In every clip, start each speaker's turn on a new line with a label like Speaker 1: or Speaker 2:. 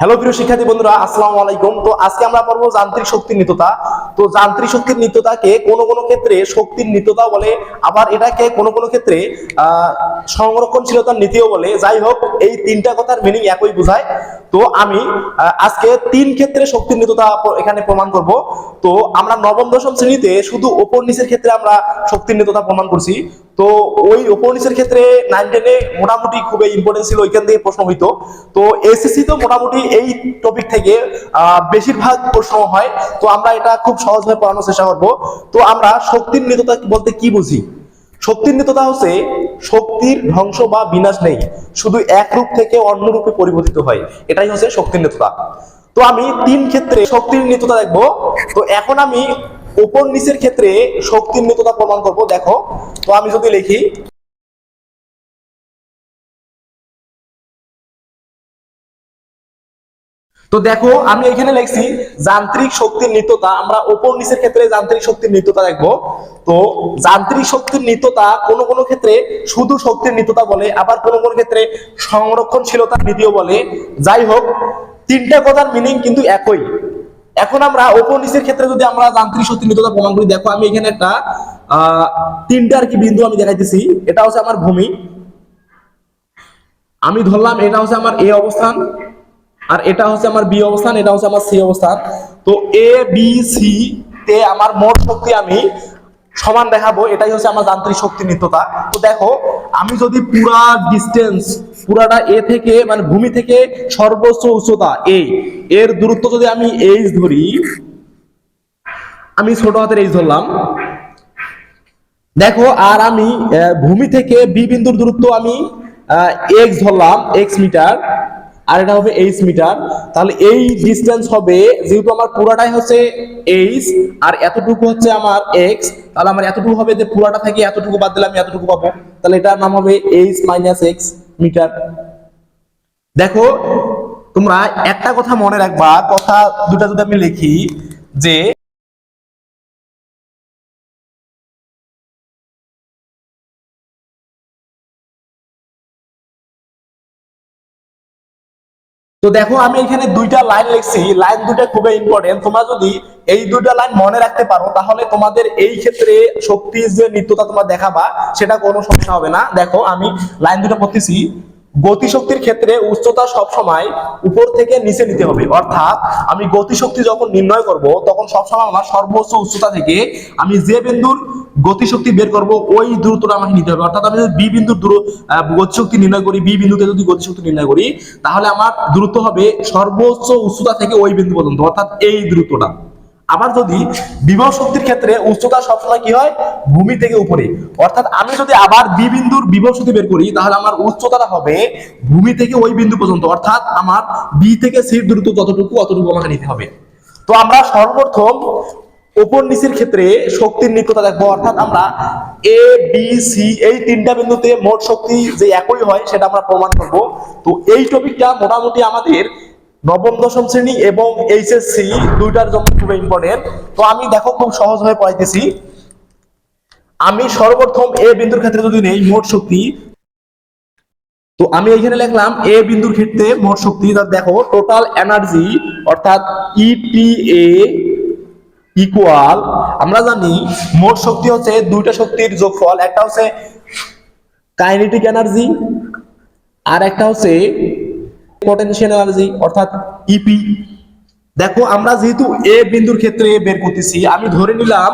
Speaker 1: Hello প্রিয় শিক্ষার্থী বন্ধুরা, আসসালামু আলাইকুম। তো আজকে আমরা পড়বো যান্ত্রিক শক্তির নিত্যতা। তো যান্ত্রিক শক্তির নিত্যতাকে কোনো কোনো ক্ষেত্রে শক্তির নিত্যতা বলে, আবার এটাকে কোনো কোনো ক্ষেত্রে সংরক্ষণশীলতার নীতিও বলে। যাই হোক, এই তিনটা কথার মিনিং একই বোঝায়। তো আমি আজকে তিন ক্ষেত্রে শক্তির নিত্যতা এখানে প্রমাণ করব। তো আমরা নবম দশম শ্রেণীতে শুধু ওপর নিচের ক্ষেত্রে আমরা শক্তির নিত্যতা প্রমাণ করছি। তো ওই ওপর নিচের ক্ষেত্রে 9-10-এ মোটামুটি খুবই ইম্পর্টেন্ট ছিল, ওইখান থেকে প্রশ্ন হইতো। তো এসএসসি তো মোটামুটি এই টপিক থেকে বেশিরভাগ প্রশ্ন হয়। তো আমরা এটা খুব সহজভাবে পড়ানোর চেষ্টা করব। তো আমরা শক্তির নিত্যতা বলতে কি বুঝি? শক্তির নিত্যতা হচ্ছে শক্তির ধ্বংস বা বিনাশ নেই, শুধু এক রূপ থেকে অন্য রূপে পরিবর্তিত হয়, এটাই হচ্ছে শক্তির নিত্যতা। তো আমি তিন ক্ষেত্রে শক্তির নিত্যতা দেখবো। তো এখন আমি উপর নিচের ক্ষেত্রে শক্তির নিত্যতা প্রমাণ করব। দেখো, তো আমি যদি লিখি, তো দেখো আমি এখানে লিখছি যান্ত্রিক শক্তির নিত্যতা। আমরা উপর নিচের ক্ষেত্রে যান্ত্রিক শক্তির নিত্যতা দেখবো। তো যান্ত্রিক শক্তির নিত্যতা কোনো কোনো ক্ষেত্রে শুধু শক্তির নিত্যতা বলে, আবার কোনো কোনো ক্ষেত্রে সংরক্ষণশীলতার নীতিও বলে। যাই হোক, তিনটা কথার মিনিং কিন্তু একই। এখন আমরা উপর নিচের ক্ষেত্রে যদি আমরা যান্ত্রিক শক্তির নিত্যতা প্রমাণ করি, দেখো আমি এখানে একটা তিনটা আর কি বিন্দু আমি দেখাইতেছি। এটা হচ্ছে আমার ভূমি, আমি ধরলাম এটা হচ্ছে আমার এ অবস্থান, আর এটা হচ্ছে আমার বি অবস্থান, এটা হচ্ছে আমার সি অবস্থান। তো এ বি সি তে আমার মোট শক্তি আমি সমান দেখাবো, এটাই হচ্ছে আমার যান্ত্রিক শক্তির নিত্যতা। তো দেখো, আমি যদি পুরা ডিস্টেন্স পুরাটা এ থেকে মানে ভূমি থেকে সর্বোচ্চ উচ্চতা এর দূরত্ব যদি আমি এইচ ধরি, আমি ছোট হাতের এইচ ধরলাম। দেখো, আর আমি ভূমি থেকে বি বিন্দুর দূরত্ব আমি এক্স ধরলাম, এক্স মিটার, আর এটা হবে এইচ মিটার। তাহলে এই ডিসটেন্স হবে, যেহেতু আমার পুরাটাই হচ্ছে এইচ আর এতটুকু হচ্ছে আমার এক্স, তাহলে আমার এতটুকু হবে যে পুরাটা থেকে এতটুকু বাদ দিলে আমি এতটুকু পাবো। তাহলে এটার নাম হবে এইচ মাইনাস এক্স মিটার। দেখো, তোমরা একটা কথা মনে রাখবা, কথা দুটা যদি আমি লিখি যে তো দেখো আমি এখানে দুইটা লাইন লিখছি, লাইন দুটো খুবই ইম্পর্টেন্ট। তোমরা যদি এই দুইটা লাইন মনে রাখতে পারো, তাহলে তোমাদের এই ক্ষেত্রে শক্তির যে নিত্যতা তোমরা দেখাবা সেটা কোনো সমস্যা হবে না। দেখো আমি লাইন দুটো পড়তেছি। গতিশক্তির ক্ষেত্রে উচ্চতা সবসময় উপর থেকে নিচে নিতে হবে, অর্থাৎ আমি গতিশক্তি যখন নির্ণয় করব তখন সবসময় আমার সর্বোচ্চ উচ্চতা থেকে আমি যে বিন্দুর গতিশক্তি বের করব ওই দূরত্বটা আমাকে নিতে হবে। অর্থাৎ আমি যদি বি বিন্দুর গতিশক্তি নির্ণয় করি, বি বিন্দুতে যদি গতিশক্তি নির্ণয় করি, তাহলে আমার দূরত্ব হবে সর্বোচ্চ উচ্চতা থেকে ওই বিন্দু পর্যন্ত, অর্থাৎ এই দূরত্বটা। আবার যদি বিভব শক্তির ক্ষেত্রে উচ্চতা সবসময় কি হয়, ভূমি থেকে উপরে। অর্থাৎ আমি যদি আবার বি বিন্দুর বিভব শক্তি বের করি, তাহলে আমার উচ্চতাটা হবে ভূমি থেকে ওই বিন্দু পর্যন্ত, অর্থাৎ আমার বি থেকে সির দূরত্ব যতটুকু অতটুকু আমাকে নিতে হবে। তো আমরা সর্বপ্রথম উপর নিচের ক্ষেত্রে শক্তির নিত্যতা দেখবো, অর্থাৎ আমরা এ বি সি এই তিনটা বিন্দুতে মোট শক্তি যে একই হয় সেটা আমরা প্রমাণ করব। তো এই টপিকটা মোটামুটি আমাদের নবম দশম শ্রেণী এবং এইচএসসি দুইটার জন্য খুব ইম্পর্টেন্ট। তো আমি দেখো খুব সহজভাবে পড়াইতেছি। আমি সর্বপ্রথম এ বিন্দুর ক্ষেত্রে যদি নেই মোট শক্তি, তো আমি এখানে লিখলাম এ বিন্দুর ক্ষেত্রে মোট শক্তি। দেখো টোটাল এনার্জি অর্থাৎ ইপিএ ইকুয়াল, আমরা জানি মোট শক্তি হচ্ছে দুইটা শক্তির যোগফল, একটা হচ্ছে কাইনেটিক এনার্জি আর একটা হচ্ছে পটেনশিয়াল এনার্জি অর্থাৎ ইপি। দেখো আমরা যেহেতু এ বিন্দুর ক্ষেত্রে বের করতেছি, আমি ধরে নিলাম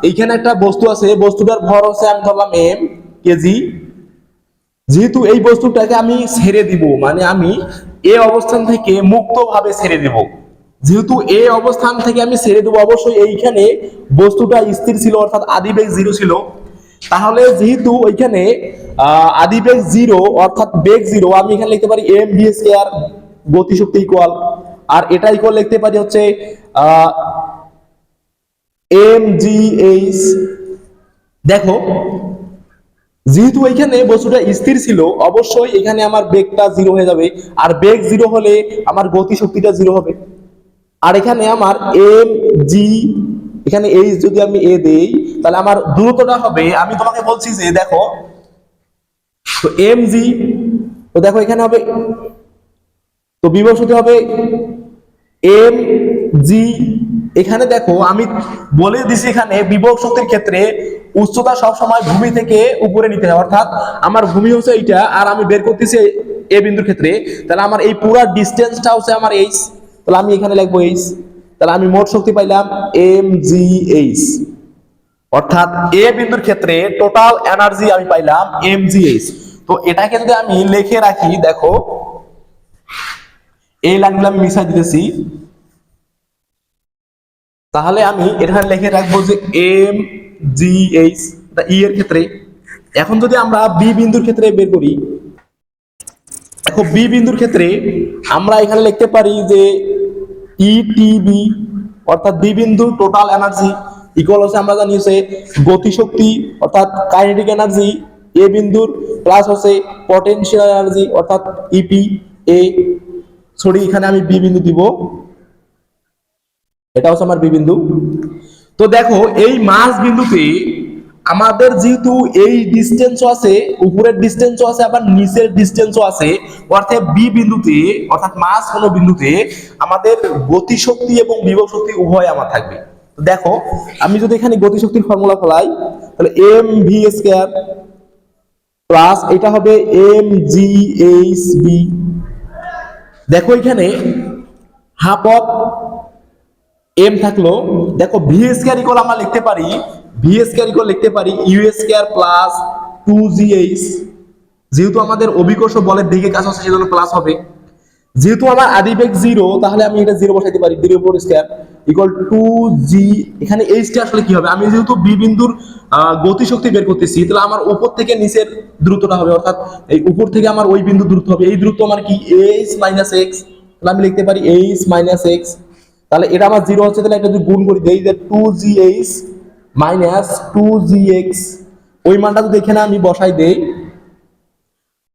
Speaker 1: এইখানে একটা বস্তু আছে, বস্তুটার ভর হচ্ছে আমি ধরলাম এম কেজি। যেহেতু এই বস্তুটাকে আমি ছেড়ে দিব, মানে আমি এ অবস্থান থেকে মুক্তভাবে ছেড়ে দেব, যেহেতু এ অবস্থান থেকে আমি ছেড়ে দেবো, অবশ্যই এইখানে বস্তুটা স্থির ছিল অর্থাৎ আদিবেগ জিরো ছিল। তাহলে যেহেতু ওইখানে আদিবেগ জিরো অর্থাৎ বেগ জিরো, আমি এখানে লিখতে পারি এম ভি স্কয়ার গতিশক্তি ইকুয়াল, আর এটা ইকুয়াল লিখতে পারি হচ্ছে এম জি এইচ। দেখো যেহেতু এখানে বস্তুটা স্থির ছিল, অবশ্যই এখানে আমার বেগটা জিরো হয়ে যাবে, আর বেগ জিরো হলে আমার গতি শক্তিটা জিরো হবে। আর এখানে আমার এম জি, এখানে এইচ যদি আমি এ দেই, তাহলে আমার দূরত্বটা হবে, আমি তোমাকে বলছি যে দেখো, তো এম জি, তো দেখো এখানে হবে তো বিভব শক্তি হবে এম জি। এখানে দেখো আমি বলে দিছি এখানে বিভব শক্তির ক্ষেত্রে উচ্চতা সব সময় ভূমি থেকে উপরে নিতে হয়, অর্থাৎ আমার ভূমি হচ্ছে এইটা আর আমি বের করতেছি এ বিন্দুর ক্ষেত্রে, তাহলে আমার এই পুরো ডিসটেন্সটা হচ্ছে আমার এইচ, তাহলে আমি এখানে লিখবো এইচ। তাহলে আমি মোট শক্তি পাইলাম এম জি এইচ, অর্থাৎ এ বিন্দুর ক্ষেত্রে টোটাল এনার্জি আমি পাইলাম এম জি এইচ। তো এটাকে যদি আমি লিখে রাখি, দেখো এই লাইনগুলো আমি মিশাই দিতেছি, তাহলে আমি এখানে লিখে রাখবো যে এম জি এইচ ই এর ক্ষেত্রে। এখন যদি আমরা বি বিন্দুর ক্ষেত্রে বের করি, দেখো বি বিন্দুর ক্ষেত্রে আমরা এখানে লিখতে পারি যে ইটিবি, অর্থাৎ বি বিন্দু টোটাল এনার্জি ইকুয়াল হচ্ছে আমরা জানি হচ্ছে গতিশক্তি অর্থাৎ কাইনেটিক এনার্জি এ বিন্দুর প্লাস হচ্ছে পটেনশিয়াল এনার্জি অর্থাৎ ইপি এ। সরি, এখানে আমি বি বিন্দু দিব, এটা হচ্ছে আমার বি বিন্দু। তো দেখো এই মাঝ বিন্দুতে আমাদের যেহেতু এই ডিসটেন্সও আছে, উপরের ডিসটেন্সও আছে, আবার নিচের ডিসটেন্সও আছে, অর্থাৎ বি বিন্দুতে অর্থাৎ মাঝ কোন বিন্দুতে আমাদের গতিশক্তি এবং বিভব শক্তি উভয় আমার থাকবে। তো দেখো আমি যদি এখানে গতিশক্তির ফর্মুলা ফেলাই, তাহলে এম ভি স্কয়ার প্লাস এটা হবে এম জি এইচ বি। দেখো এখানে হাফ অফ এম থাকলো, দেখো ভি স্কয়ার ইকুয়াল আমরা লিখতে পারি, ভি স্কয়ার ইকুয়াল লিখতে পারি ইউ স্কয়ার প্লাস 2gh। যেহেতু আমাদের অভিকর্ষ বলের দিকে কাজ হচ্ছে সেজন্য প্লাস হবে। যেহেতু আমার আদিবেগ 0, তাহলে আমি এটা 0 বসাইতে পারি, 0 উপর স্কয়ার ইকুয়াল 2g। এখানে এইচ টা আসলে কি হবে, আমি যেহেতু বি বিন্দুর গতি শক্তি বের করতেছি, তাহলে আমার উপর থেকে নিচের দূরত্বটা হবে, অর্থাৎ এই উপর থেকে আমার ওই বিন্দু দূরত্ব হবে, এই দূরত্ব আমার কি এইচ মাইনাস এক্স। তাহলে আমি লিখতে পারি এইচ মাইনাস এক্স। তাহলে এটা আমার 0 হচ্ছে, তাহলে এটা যদি গুণ করি দেই যে 2gh মাইনাস 2gx, ওই মানটা যদি এখানে আমি বসাই দেই,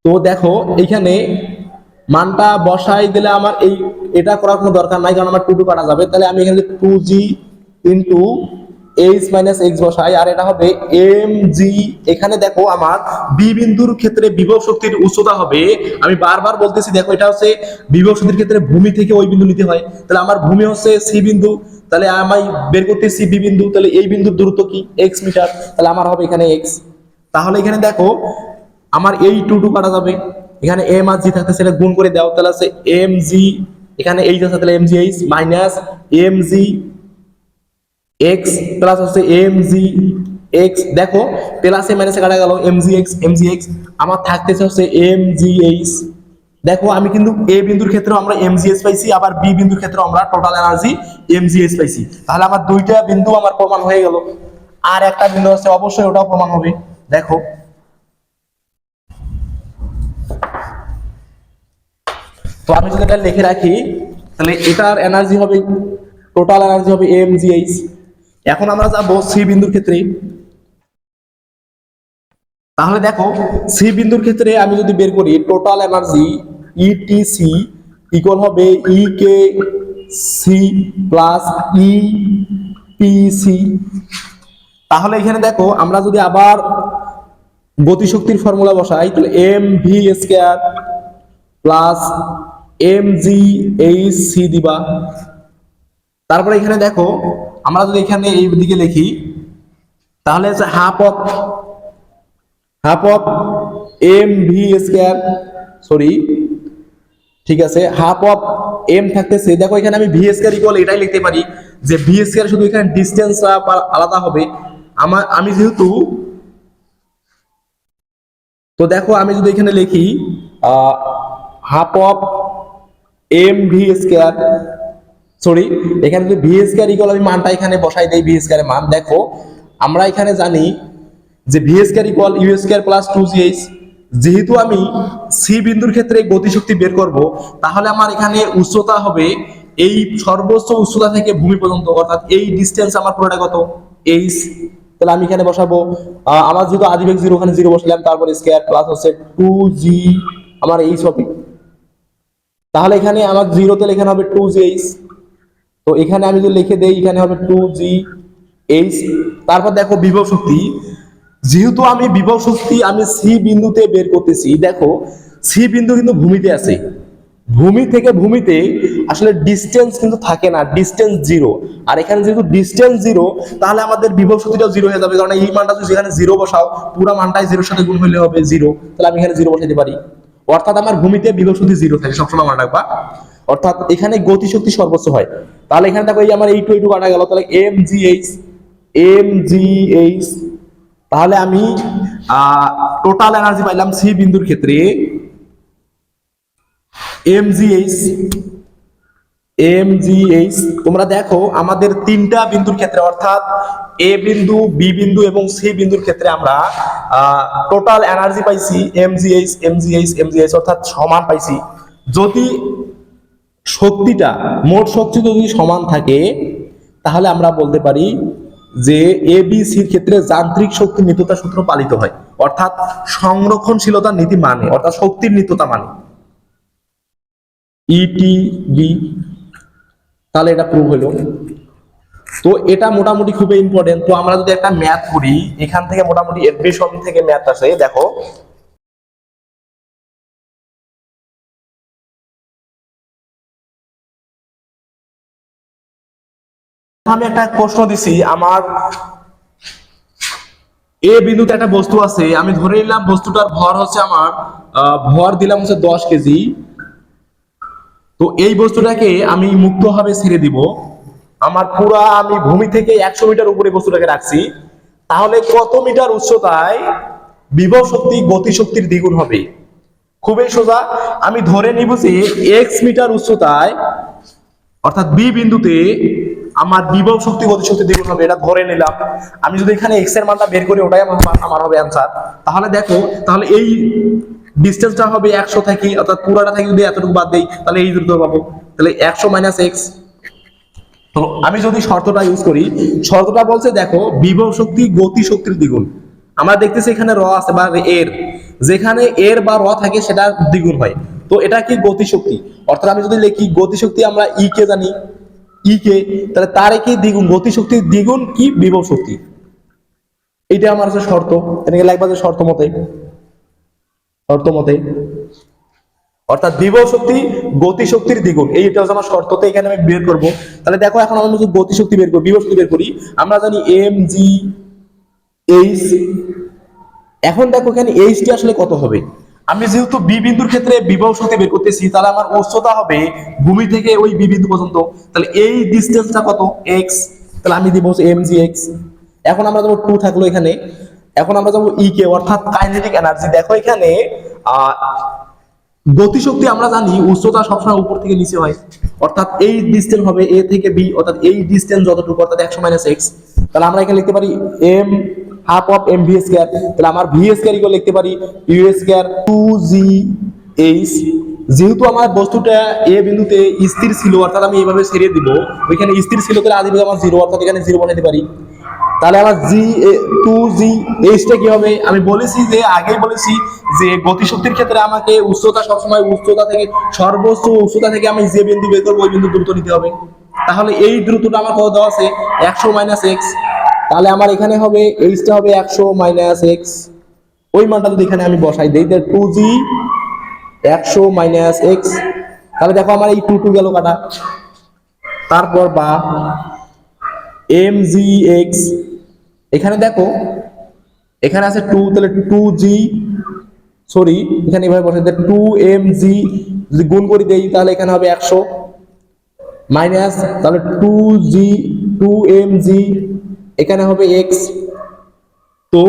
Speaker 1: তো দেখো এখানে মানটা বসাই দিলে আমার এই এটা করার কোনো দরকার নাই, কারণ আমার 2 কাটা যাবে। তাহলে আমি এখানে 2g into H minus x বসাই, আর এটা হবে এম জি। এখানে দেখো আমার বি বিন্দুর ক্ষেত্রে বিভব শক্তির উচ্চতা হবে, আমি বারবার বলতেছি দেখো এটা হচ্ছে বিভব শক্তির ক্ষেত্রে ভূমি থেকে ওই বিন্দু নিতে হয়, তাহলে আমার ভূমি হচ্ছে সি বিন্দু, তাহলে আমি বের করতেছি বি বিন্দু, তাহলে এই বিন্দুর দূরত্ব কি এক্স মিটার, তাহলে আমার হবে এখানে এক্স। তাহলে এখানে দেখো আমার এই 2 কাটা যাবে, এখানে এম আর জি থাকতেছে, এটা গুণ করে দাও, তাহলে আছে এম জি, এখানে এইচ আছে তাহলে M G H minus M G X plus হচ্ছে এম জি এক্স। দেখো প্লাসে মাইনাসে কাটা গেল, M G X M G X আমার থাকতেছে হচ্ছে এম জি এইচ। দেখো আমি কিন্তু এ বিন্দুর ক্ষেত্রে আমরা এম জি এস পাইছি, আবার বি বিন্দুর ক্ষেত্রে আমরা total energy M G S পাইছি। তাহলে আমার দুইটা বিন্দু আমার প্রমাণ হয়ে গেল, আর একটা বিন্দু আছে অবশ্যই ওটাও প্রমাণ হবে। দেখো তো আমি যদি এটা লিখে রাখি, তাহলে এটার এনার্জি হবে টোটাল এনার্জি হবে এম জি এইচ। এখন আমরা যাবো সি বিন্দুর ক্ষেত্রে। তাহলে দেখো সি বিন্দুর ক্ষেত্রে আমি যদি বের করি টোটাল এনার্জি ইটিসি ইকুয়াল হবে E K C plus E P C. তাহলে এখানে দেখো আমরা যদি আবার গতিশক্তির ফর্মুলা বসাই, তাহলে M V square plus M G H C দিবা। তারপরে এখানে দেখো আমরা যদি এখানে এই দিকে লিখি, তাহলে half of M V square, sorry ঠিক আছে, হাফ অফ এম থাকতেছে। দেখো এখানে আমি ভি স্কয়ার ইকুয়াল এটাই লিখতে পারি যে ভি স্কয়ার শুধু এখানে ডিসটেন্সটা আলাদা হবে আমি যেহেতু, তো দেখো আমি যদি এখানে লিখি half of M V square, sorry এখানে যদি ভি স্কয়ার ইকুয়াল আমি মানটা এখানে বসাই দেই, ভি স্কয়ারের মান দেখো আমরা এখানে জানি যে V square equal U square plus 2gh। যেহেতু আমি সি বিন্দুর ক্ষেত্রে গতিশক্তি বের করব, তাহলে আমার এখানে উচ্চতা হবে এই সর্বোচ্চ উচ্চতা থেকে ভূমি পর্যন্ত, অর্থাৎ এই ডিসটেন্স আমার পুরোটা কত এইচ। তাহলে আমি এখানে বসাবো আমার যেহেতু আদিবেগ 0, ওখানে 0 বসালাম, তারপর স্কয়ার প্লাস হচ্ছে 2g আমার এইচ হবে। তাহলে এখানে আমার 0 তে এখানে হবে 2gh, তো এখানে আমি যদি লিখে দেই এখানে হবে 2gh। তারপর দেখো বিভব শক্তি, যেহেতু আমি বিভব শক্তি আমি সি বিন্দুতে বের করতেছি, দেখো সি বিন্দু কিন্তু ভূমিতে আছে, ভূমি থেকে ভূমিতে আসলে ডিস্টেন্স কিন্তু থাকে না, ডিস্টেন্স জিরো। আর এখানে যেহেতু ডিস্টেন্স জিরো, তাহলে আমাদের বিভব শক্তিটাও জিরো হয়ে যাবে, কারণ এই মানটা যদি যেখানে জিরো বসাও, পুরো মানটাই জিরোর সাথে গুণ হলে হবে জিরো, তাহলে আমি এখানে জিরো বসাইতে পারি। অর্থাৎ আমার ভূমিতে বিভব শক্তি জিরো থাকে, সবসময় মনে রাখবা। অর্থাৎ এখানে গতি শক্তি সর্বোচ্চ হয়। তাহলে এখানে দেখো এই আমার এইটু এইটু কাটা গেল, তাহলে এম জি এইচ। তাহলে আমি টোটাল এনার্জি পাইলাম সি বিন্দুর ক্ষেত্রে এম জি এইচ। তোমরা দেখো আমাদের তিনটা বিন্দুর ক্ষেত্রে, অর্থাৎ এ বিন্দু, বি বিন্দু এবং সি বিন্দুর ক্ষেত্রে আমরা টোটাল এনার্জি পাইছি এম জি এইচ, অর্থাৎ সমান পাইছি। যদি শক্তিটা, মোট শক্তি যদি সমান থাকে, তাহলে আমরা বলতে পারি যে এ বি সির ক্ষেত্রে যান্ত্রিক শক্তি নিত্যতা সূত্র পালিত হয়, অর্থাৎ সংরক্ষণশীলতার নীতি মানে, অর্থাৎ শক্তির নিত্যতা মানে ইটিবি। তাহলে এটা প্রুভ হলো। তো এটা মোটামুটি খুবই ইম্পর্টেন্ট। তো আমরা যদি একটা ম্যাথ করি, এখান থেকে মোটামুটি এডমিশন থেকে ম্যাথ আসে, দেখো আমি একটা প্রশ্ন দিছি, আমার এ বিন্দুতে একটা বস্তু আছে, আমি ধরে নিলাম বস্তুটার ভর হচ্ছে আমার ভর দিলাম হচ্ছে 10 কেজি। তো এই বস্তুটাকে আমি মুক্তভাবে ছেড়ে দিব, আমার পুরা আমি ভূমি থেকে 100 মিটার উপরে বস্তুটাকে রাখছি, তাহলে কত মিটার উচ্চতায় বিভব শক্তি গতি শক্তির দ্বিগুণ হবে? খুবই সোজা। আমি ধরে নিব যে x মিটার উচ্চতায়, অর্থাৎ বি বিন্দুতে আমার বিভব শক্তি গতি শক্তি দ্বিগুণ হবে, এটা ধরে নিলাম। আমি যদি এখানে x এর মানটা বের করি, ওটাই আমার হবে অ্যান্সার। তাহলে দেখো, তাহলে এই ডিসটেন্সটা হবে 100 থেকে, অর্থাৎ পুরাটা থেকে যদি এতটুকু বাদ দেই, তাহলে এই দূরত্ব পাবো। তাহলে 100 মাইনাস এক্স। তো আমি যদি শর্তটা ইউজ করি, শর্তটা বলছে দেখো বিভব শক্তি গতি শক্তির দ্বিগুণ। আমরা দেখতেছি এখানে র আছে বা এর, যেখানে এর বা র থাকে সেটা দ্বিগুণ হয়। তো এটা কি গতি শক্তি, অর্থাৎ আমি যদি লিখি গতি শক্তি, আমরা ই কে জানি, ই কে, তাহলে তার কি দ্বিগুণ, গতি শক্তির দ্বিগুণ কি বিভব শক্তি। এটা আমার হচ্ছে শর্ত, এটাকে লাগবে যে শর্ত মতে, অর্থাৎ বিভব শক্তি গতি শক্তির দ্বিগুণ, এইটা হচ্ছে আমার শর্ততে এখানে আমি বের করব। তাহলে দেখো এখন আমরা যদি গতি শক্তি বের করি, বিভব শক্তি বের করি, আমরা জানি এম জি এইচ। এখন দেখো এখানে এইচ টি আসলে কত হবে। আমি যেহেতু বি বিন্দুর ক্ষেত্রে বিভব শক্তি বের করতেছি, তাহলে আমার উচ্চতা হবে ভূমি থেকে ওই বি বিন্দু পর্যন্ত, তাহলে এই ডিসটেন্সটা কত, এক্স। তাহলে আমি দিব এম জি এক্স। এখন আমরা যাবো 2 থাকলো এখানে, এখন আমরা যাবো ই কে, অর্থাৎ কাইনেটিক এনার্জি। দেখো এখানে গতি শক্তি আমরা জানি উচ্চতা সবসময় উপর থেকে নিচে হয়, অর্থাৎ এই ডিসটেন্স হবে এ থেকে বি, অর্থাৎ এই ডিসটেন্স যতটুকু, অর্থাৎ 100 মাইনাস এক্স। তাহলে আমরা এখানে লিখতে পারি M half of M V square. তাহলে আমার ভি স্কয়ার ইকুয়াল লিখতে পারি ইউ স্কয়ার 2জি এইচ। যেহেতু আমার বস্তুটা এ বিন্দুতে স্থির ছিল, অর্থাৎ আমি এইভাবে ছেড়ে দিব, ওইখানে স্থির ছিল, তাহলে আদি আমার জিরো, অর্থাৎ এখানে জিরো বানাতে পারি। তাহলে আমার জি 2জি এইচটা কি হবে, আমি বলেছি যে আগেই বলেছি যে গতিশক্তির ক্ষেত্রে আমাকে উচ্চতা সবসময় উচ্চতা থেকে, সর্বোচ্চ উচ্চতা থেকে আমি যে বিন্দু বের করবো ওই বিন্দু দ্রুত নিতে হবে। তাহলে এই দ্রুতটা আমার কত দেওয়া আছে, 100 মাইনাস এক্স। তাহলে আমার এখানে হবে এইচটা হবে 100 মাইনাস এক্স। ওই মানটা যদি এখানে আমি বসাই দিই, 2জি 100 মাইনাস এক্স। তাহলে দেখো আমার এই 2 গেল কাটা, তারপর বা এম জি এক্স, এখানে দেখো এখানে আছে 2, তাহলে 2জি, সরি এখানে এভাবে বসে 2mg, যদি গুণ করে দেই তাহলে এখানে হবে 100 মাইনাস, তাহলে 2mg, এখানে হবে x। তো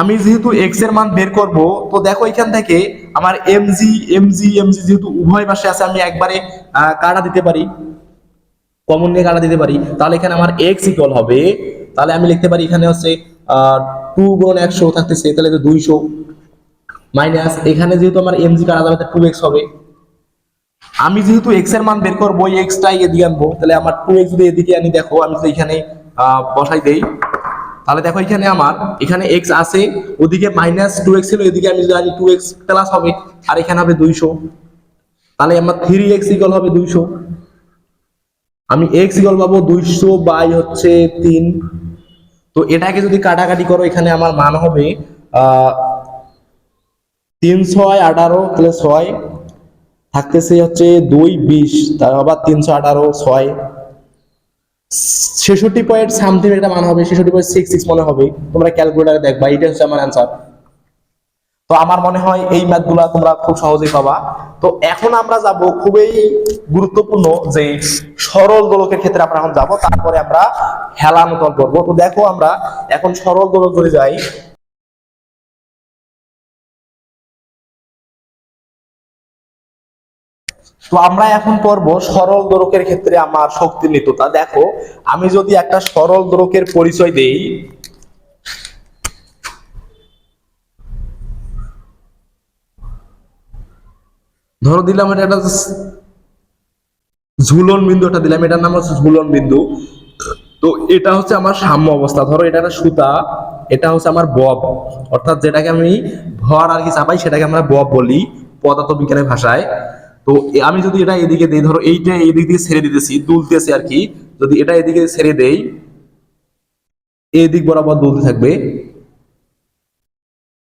Speaker 1: আমি যেহেতু x এর মান বের করব, তো দেখো এখান থেকে আমার mg যেহেতু উভয় পাশে আছে, আমি একবারে কাটা দিতে পারি, কমন নিয়ে কাটা দিতে পারি। তাহলে এখানে আমার x ইকুয়াল হবে, তাহলে আমি লিখতে পারি এখানে হচ্ছে 2 গুণ 100 থাকতেছে, তাহলে 200 মাইনাস, এখানে যেহেতু আমার mg কাটা যাবে 2x হবে। আমি যেহেতু x এর মান বের করবো, এই x টাই এদিকে আনবো, তাহলে আমার 2x যদি এদিকে আনি, দেখো আমি তো এখানে বসাই দেই, তাহলে দেখো এখানে আমার এখানে x আছে, ওদিকে মাইনাস 2x ছিল, এদিকে আমি যদি আনি 2x প্লাস হবে, আর এখানে হবে 200। তাহলে আমার 3x ইকুয়াল হবে 200। আমি x ইকুয়াল পাবো 200 বাই হচ্ছে 3। তো এটাকে যদি কাটাকাটি করো, এখানে আমার মান হবে 3 6 18, তাহলে 6 থাকতেছে হচ্ছে 2 20, তার আবার 318 6 66 সামথিং একটা মান হবে, 66.66 মনে হবে, তোমরা ক্যালকুলেটারে দেখবা। এটা হচ্ছে আমার অ্যান্সার। তো আমার মনে হয় এই ম্যাথগুলা তোমরা খুব সহজেই পাবা। তো এখন আমরা যাব খুবই গুরুত্বপূর্ণ যে সরল দোলকের ক্ষেত্রে আমরা এখন যাব, তারপরে আমরা হেলানো তল করবো। তো দেখো আমরা এখন সরল দোলক ধরে যাই। তো আমরা এখন পড়ব সরল দোলকের ক্ষেত্রে আমার শক্তির নিত্যতা। দেখো আমি যদি একটা সরল দোলকের পরিচয় দেই, ধরো দিলাম এটা একটা ঝুলন বিন্দু, একটা দিলাম, এটার নাম হচ্ছে ঝুলন বিন্দু। তো এটা হচ্ছে আমার সাম্য অবস্থা। ধরো এটা একটা সুতা, এটা হচ্ছে আমার বব, অর্থাৎ যেটাকে আমি ভর আর কি চাপাই সেটাকে আমরা বব বলি পদার্থ বিজ্ঞানের ভাষায়। তো আমি যদি এটা এদিকে দেই, ধরো এইটা এদিক দিয়ে ছেড়ে দিতেছি, দুলতেছি আর কি, যদি এটা এদিকে ছেড়ে দেই, এদিক বরাবর দুলতে থাকবে,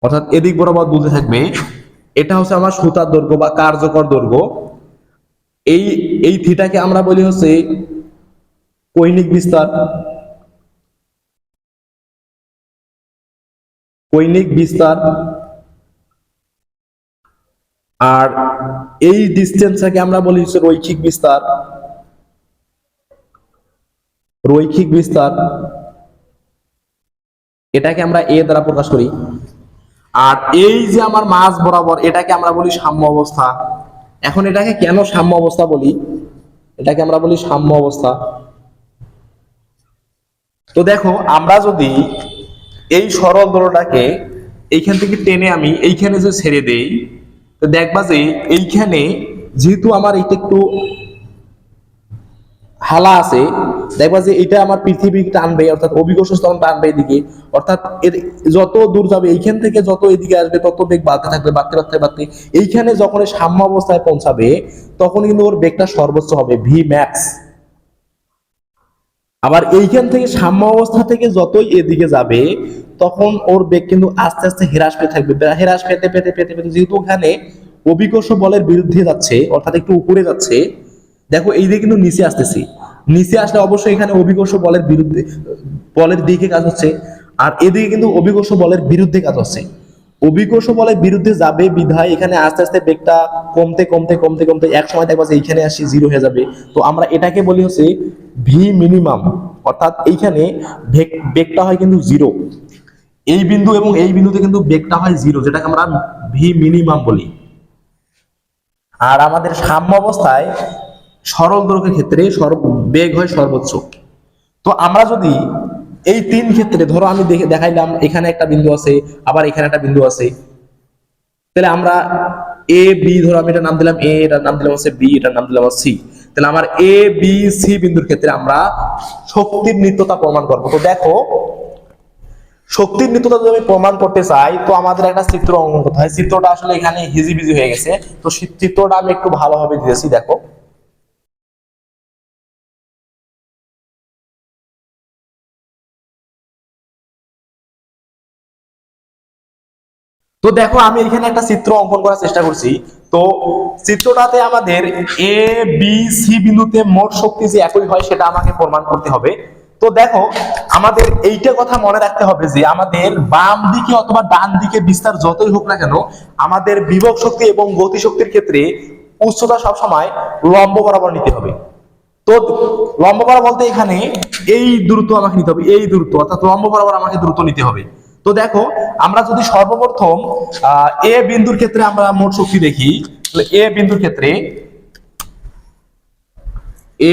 Speaker 1: অর্থাৎ এদিক বরাবর দুলতে থাকবে। এটা হচ্ছে আমার সুতার দৈর্ঘ্য বা কার্যকর দৈর্ঘ্য। এই এই থিটাকে আমরা বলি হচ্ছে কৈনিক বিস্তার। কৈনিক বিস্তার। আর এই ডিসটেন্সটাকে আমরা বলি হচ্ছে রৈখিক বিস্তার। রৈখিক বিস্তার, এটাকে আমরা এ দ্বারা প্রকাশ করি। আর এই যে আমার মাঝ বরাবর, এটাকে আমরা বলি সাম্য অবস্থা। এখন এটাকে কেন সাম্য অবস্থা বলি? এটাকে আমরা বলি সাম্য অবস্থা। তো দেখো আমরা যদি এই সরল দোলকটাকে এইখান থেকে টেনে আমি এইখানে যে ছেড়ে দেই, তো দেখবা যে এইখানে যেহেতু আমার এটা একটু হালা আছে, দেখবা যে এটা আমার পৃথিবী টানবে, অর্থাৎ অভিকর্ষ ত্বরণ টানবে এদিকে, অর্থাৎ যত দূর যাবে এইখান থেকে যত এদিকে আসবে তত বেগ বাড়তে থাকবে, বাড়তে বাড়তে বাড়তে এইখানে যখন সাম্য অবস্থায় পৌঁছাবে তখন কিন্তু ওর বেগটা সর্বোচ্চ হবে ভি ম্যাক্স। আবার এইখান থেকে সাম্য অবস্থা থেকে যতই এদিকে যাবে তখন ওর বেগ কিন্তু আস্তে আস্তে হ্রাস পেতে থাকবে, হ্রাস পেতে পেতে পেতে পেতে যেহেতু ওখানে অভিকর্ষ বলের বিরুদ্ধে যাচ্ছে, অর্থাৎ একটু উপরে যাচ্ছে। দেখো এই দিকে কিন্তু নিচে আসতেছি, নিচে আসলে অবশ্যই এখানে অভিকর্ষ বলের বিরুদ্ধে, বলের দিকে কাজ হচ্ছে, আর এদিকে কিন্তু অভিকর্ষ বলের বিরুদ্ধে কাজ হচ্ছে। অভিকর্ষ বলের বিরুদ্ধে যাবে বিধায় এখানে আস্তে আস্তে বেগটা কমতে কমতে কমতে কমতে এক সময় দেখবা যে এইখানে আসি জিরো হয়ে যাবে। তো আমরা এটাকে বলি হচ্ছে ভি মিনিমাম, অর্থাৎ এইখানে বেগটা হয় কিন্তু জিরো। এই বিন্দু এবং এই বিন্দুতে কিন্তু বেগটা হয় জিরো, যেটাকে আমরা ভি মিনিমাম বলি। আর আমাদের সাম্য অবস্থায় সরল দোলকের ক্ষেত্রে বেগ হয় সর্বোচ্চ। তো আমরা যদি এই তিন ক্ষেত্রে, ধরো আমি দেখাইলাম এখানে একটা বিন্দু আছে, আবার এখানে একটা বিন্দু আছে, তাহলে আমরা এ বি, ধরো আমি এটার নাম দিলাম এ, এটার নাম দিলাম হচ্ছে বি, এটার নাম দিলাম সি, তাহলে আমার এ বি সি বিন্দুর ক্ষেত্রে আমরা শক্তির নিত্যতা প্রমাণ করবো। তো দেখো শক্তির নিত্যতা যদি আমি প্রমাণ করতে চাই তো আমাদের একটা চিত্র অঙ্কন করতে হয়। চিত্রটা আসলে এখানে হিজিবিজি হয়ে গেছে, তো চিত্রটা আমি একটু ভালোভাবে দিয়েছি। দেখো তো দেখো আমি এখানে একটা চিত্র অঙ্কন করার চেষ্টা করছি। তো চিত্রটাতে আমাদের এ বি সি বিন্দুতে মোট শক্তি যে একই হয় সেটা আমাকে প্রমাণ করতে হবে। তো দেখো আমাদের এইটা কথা মনে রাখতে হবে যে আমাদের বাম দিকে অথবা ডান দিকে বিস্তার যতই হোক না কেন, আমাদের বিভব শক্তি এবং গতি শক্তির ক্ষেত্রে উচ্চতা সবসময় লম্ব বরাবর নিতে হবে। তো লম্ব বরাবর বলতে এখানে এই দূরত্ব আমাকে নিতে হবে, এই দূরত্ব, অর্থাৎ লম্ব বরাবর আমাকে দূরত্ব নিতে হবে। তো দেখো আমরা যদি সর্বপ্রথম এ বিন্দুর ক্ষেত্রে আমরা মোট শক্তি দেখি, এ বিন্দুর ক্ষেত্রে,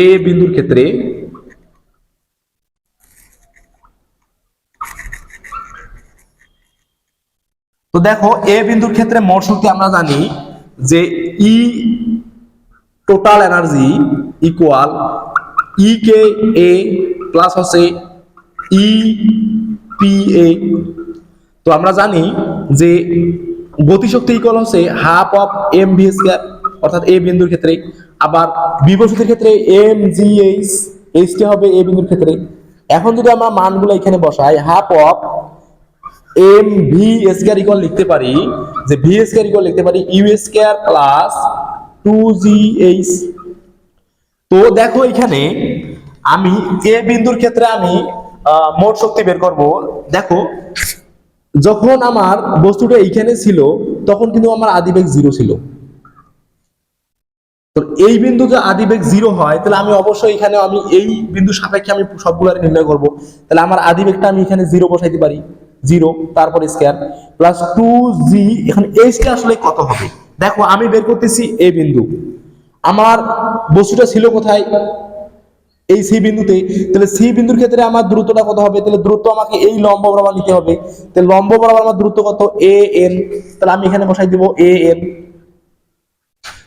Speaker 1: এ বিন্দুর ক্ষেত্রে তো দেখো এ বিন্দুর ক্ষেত্রে মোট শক্তি আমরা জানি যে ই টোটাল এনার্জি ইকুয়াল ই কে এ প্লাস হচ্ছে ই পি এ। তো আমরা জানি যে গতিশক্তি ইকুয়াল হচ্ছে half of M V square, অর্থাৎ এ বিন্দুর ক্ষেত্রে। আবার বিভব শক্তির ক্ষেত্রে এম জি এইচ, এইচটা হবে এ বিন্দুর ক্ষেত্রে। এখন যদি আমরা মানগুলো এখানে বসাই, half of M V square equal লিখতে পারি যে ভি স্কয়ার ইকুয়াল লিখতে পারি ইউ স্কয়ার প্লাস 2GH। তো দেখো এখানে আমি এ বিন্দুর ক্ষেত্রে আমি মোট শক্তি বের করব। দেখো যখন আমার বস্তুটা এইখানে ছিল তখন কিন্তু আমার আদিবেগ 0 ছিল। তো এই বিন্দুতে আদিবেগ 0 হয় তাহলে আমি অবশ্যই এখানে আমি এই বিন্দু সাপেক্ষে আমি সবগুলো নির্ণয় করব। তাহলে আমার আদিবেগটা আমি এখানে 0 বসাইতে পারি, 0 তারপর স্কয়ার প্লাস 2g। এখন এইচটা আসলে কত হবে? দেখো আমি বের করতেছি এই বিন্দু, আমার বস্তুটা ছিল কোথায়? এই সি বিন্দুতে। তাহলে সি বিন্দুর ক্ষেত্রে আমার দূরত্বটা কত হবে? তাহলে দূরত্ব আমাকে এই লম্ব বরাবর নিতে হবে। তাহলে লম্ব বরাবর আমার দূরত্ব কত? A N. তাহলে আমি এখানে বসাই দিব এ এন।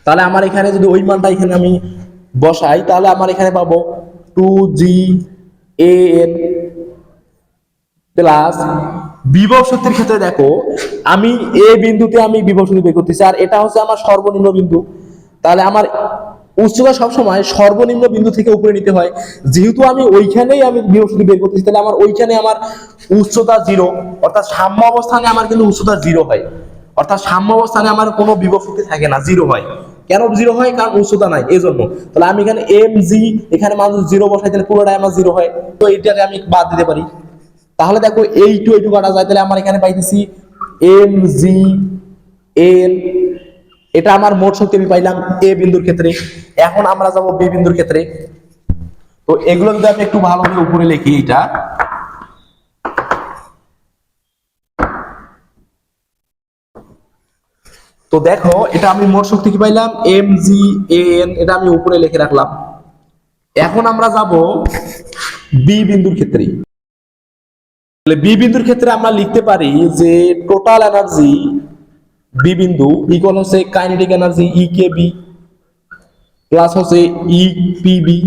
Speaker 1: তাহলে আমার এখানে যদি ওই মানটা এখানে আমি বসাই তাহলে আমার এখানে পাবো 2GAN প্লাস বিভব শক্তির ক্ষেত্রে দেখো আমি এ বিন্দুতে আমি বিভব শক্তি বের করতেছি আর এটা হচ্ছে আমার সর্বনিম্ন বিন্দু। তাহলে আমার উচ্চতা সবসময় সর্বনিম্ন বিন্দু থেকে উপরে নিতে হয়। যেহেতু আমি ওইখানেই আমি বিভব শক্তি বের করতেছি তাহলে আমার ওইখানে আমার উচ্চতা 0, অর্থাৎ সাম্য অবস্থানে আমার কিন্তু উচ্চতা 0 হয়। অর্থাৎ সাম্য অবস্থানে আমার কোনো বিভব শক্তি থাকে না, 0 হয়। কেন 0 হয়? কারণ উচ্চতা নাই, এই জন্য। তাহলে আমি এখানে mg এখানে মানুষ 0 বসাই তাহলে পুরোটাই আমার 0 হয়। তো এইটাকে আমি বাদ দিতে পারি। তাহলে দেখো এইটু কাটা যায়, তাহলে আমার এখানে পাইতেছি mgn। এটা আমার মোট শক্তি আমি পাইলাম এ বিন্দুর ক্ষেত্রে। এখন আমরা যাব বি বিন্দুর ক্ষেত্রে। তো এগুলো যদি আমি একটু ভালোভাবে উপরে লিখি, এটা তো দেখো এটা আমি মোট শক্তি কি পাইলাম mgn, এটা আমি উপরে লিখে রাখলাম। এখন আমরা যাব বি বিন্দুর ক্ষেত্রে। বি বিন্দুর ক্ষেত্রে আমরা লিখতে পারি যে টোটাল এনার্জি বি বিন্দু ইকুয়াল হচ্ছে কাইনেটিক এনার্জি ইকেবি প্লাস হচ্ছে ইপিবি।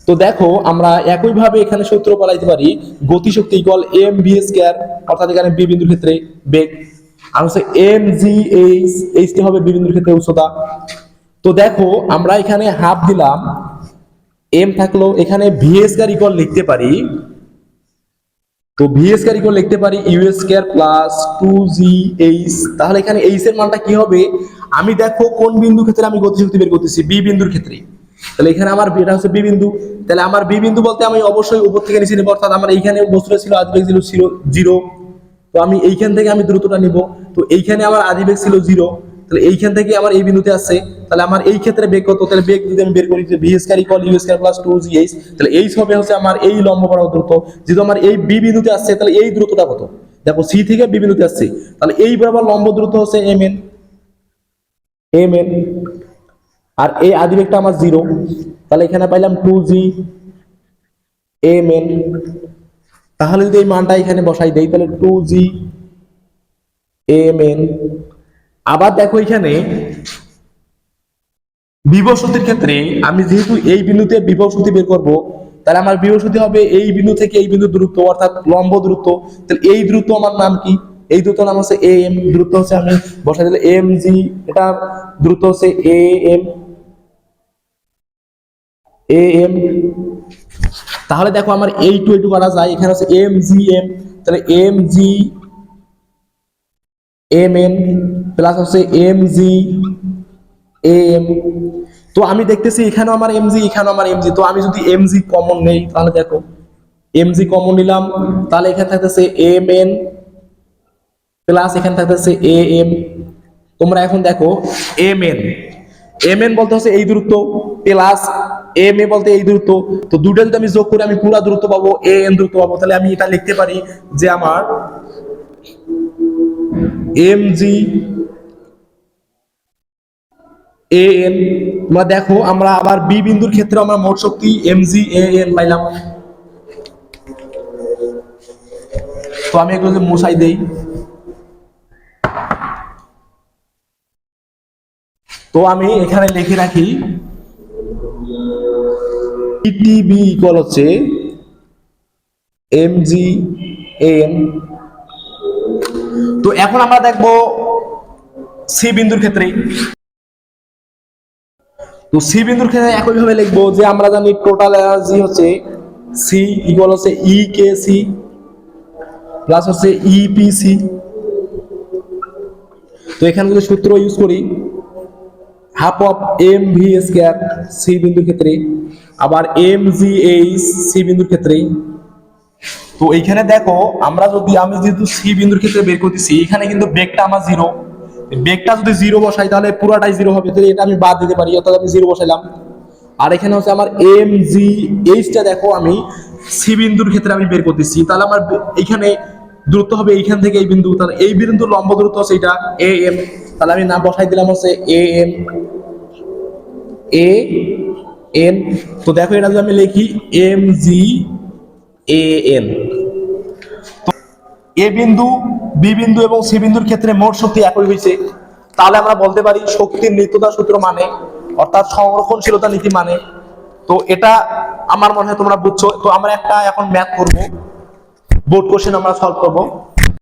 Speaker 1: তো দেখো আমরা একইভাবে এখানে সূত্র বলাইতে পারি গতিশক্তি ইকুয়াল এম ভি স্কয়ার, অর্থাৎ এখানে বি বিন্দুর ক্ষেত্রে বেগ, আর হচ্ছে এম জি এইচ, এইচটি হবে বি বিন্দুর ক্ষেত্রে উচ্চতা। তো দেখো আমরা এখানে হাফ দিলাম, এম থাকলো, এখানে ভি স্কয়ার ইকুয়াল লিখতে পারি। তো ভি স্কয়ার ইকুয়াল লিখতে পারি ইউ স্কয়ার প্লাস 2GH। তাহলে এখানে এইচ এর মানটা কি হবে? আমি দেখো কোন বিন্দু ক্ষেত্রে আমি গতিশক্তি বের করতেছি, বি বিন্দুর ক্ষেত্রে। তাহলে এখানে আমার এটা হচ্ছে বি বিন্দু। তাহলে আমার বি বিন্দু বলতে আমি অবশ্যই উপর থেকে নিচে নেব, অর্থাৎ আমার এইখানে বস্তুটা ছিল আদিবেগ ছিল 0। তো আমি এইখান থেকে আমি দ্রুতটা নিব। তো এইখানে আমার আদিবেগ ছিল 0, তাহলে এইখান থেকে আমার এই বিন্দুতে আসছে। তাহলে আমার এই ক্ষেত্রে বেগ কত? তাহলে বেগ যদি আমি বের করি যে V square equal U square plus 2GH, তাহলে এইচ হবে হচ্ছে আমার এই লম্ব বরাবর দ্রুত। যেহেতু আমার এই বি বিন্দুতে আসছে তাহলে এই দ্রুতটা কত? দেখো সি থেকে বি বিন্দুতে আসছে, তাহলে এই বরাবর লম্ব দ্রুত হচ্ছে mn। আর এই আদিবেগটা আমার 0, তাহলে এখানে পাইলাম 2GMn। তাহলে যদি এই মানটা এখানে বসাই দেই তাহলে 2GMn। আবার দেখো এখানে বিভব শক্তির ক্ষেত্রে আমি যেহেতু এই বিন্দুতে বিভব শক্তি বের করব, তাহলে আমার বিভব শক্তি হবে এই বিন্দু থেকে এই বিন্দু দূরত্ব, অর্থাৎ লম্ব দূরত্ব। তাহলে এই দূরত্ব আমার নাম কি? এই দূরত্ব নাম হচ্ছে am। দূরত্ব হচ্ছে আমি বসাই দিলে mg, এটা দূরত্ব হচ্ছে am। তাহলে দেখো আমার এইটু করা যায়, এখানে হচ্ছে mgm। তাহলে mgmn প্লাস হচ্ছে mgam। তো আমি দেখতেছি এখানেও আমার এমজি, এখানেও আমার এমজি। তো আমি যদি এমজি কমন নেই তাহলে দেখো এমজি কমন নিলাম, তাহলে এখানে থাকতেছে mn প্লাস এখানে থাকতেছে am। তোমরা এখন দেখো mn বলতে হচ্ছে এই দূরত্ব প্লাস ma বলতে এই দূরত্ব। তো দুটো যদি আমি যোগ করে আমি পুরো দূরত্ব পাবো, an দূরত্ব পাবো। তাহলে আমি এটা লিখতে পারি যে আমার mg an। তোমরা দেখো আমরা আবার বি বিন্দুর ক্ষেত্রে আমরা মোট শক্তি mgAn পাইলাম। তো আমি এগুলো যদি মুছাই দেই, তো আমি এখানে লিখে রাখি ইটিবি ইকুয়াল হচ্ছে mgAn। তো এখন আমরা দেখবো সি বিন্দুর ক্ষেত্রে। তো সি বিন্দুর ক্ষেত্রে একইভাবে লিখবো যে আমরা জানি টোটাল এনার্জি হচ্ছে সি ইকুয়াল হচ্ছে ইকেসি প্লাস হচ্ছে ইপিসি। তো এখানে যদি সূত্র ইউজ করি half of M V square C বিন্দুর ক্ষেত্রে, আবার এম জি এইচ সি বিন্দুর ক্ষেত্রে। তো এইখানে দেখো আমি যেহেতু সি বিন্দুর ক্ষেত্রে বের করতেছি, এখানে কিন্তু বেগটা আমার জিরো। বেগটা যদি জিরো বসাই তাহলে পুরাটাই জিরো হবে, তাহলে এটা আমি বাদ দিতে পারি, অর্থাৎ আমি জিরো বসাইলাম। আর এখানে হচ্ছে আমার এম জি এইচটা দেখো আমি সি বিন্দুর ক্ষেত্রে আমি বের করতেছি, তাহলে আমার এইখানে দূরত্ব হবে এইখান থেকে এই বিন্দু, তাহলে এই বিন্দুর লম্ব দূরত্ব হচ্ছে এটা এ এম, তাহলে আমি নাম বসাই দিলাম হচ্ছে এ এম, এ এন। তো দেখো এটা যদি আমি লিখি এম জি এ এন, এ বিন্দু বি বিন্দু এবং সি বিন্দুর ক্ষেত্রে মোট শক্তি একই হয়েছে, তাহলে আমরা বলতে পারি শক্তির নিত্যতা সূত্র মানে, অর্থাৎ সংরক্ষণশীলতা নীতি মানে। তো এটা আমার মনে হয় তোমরা বুঝছো। তো আমরা একটা এখন ম্যাথ করব, বোর্ড কোশ্চেন আমরা সলভ করব।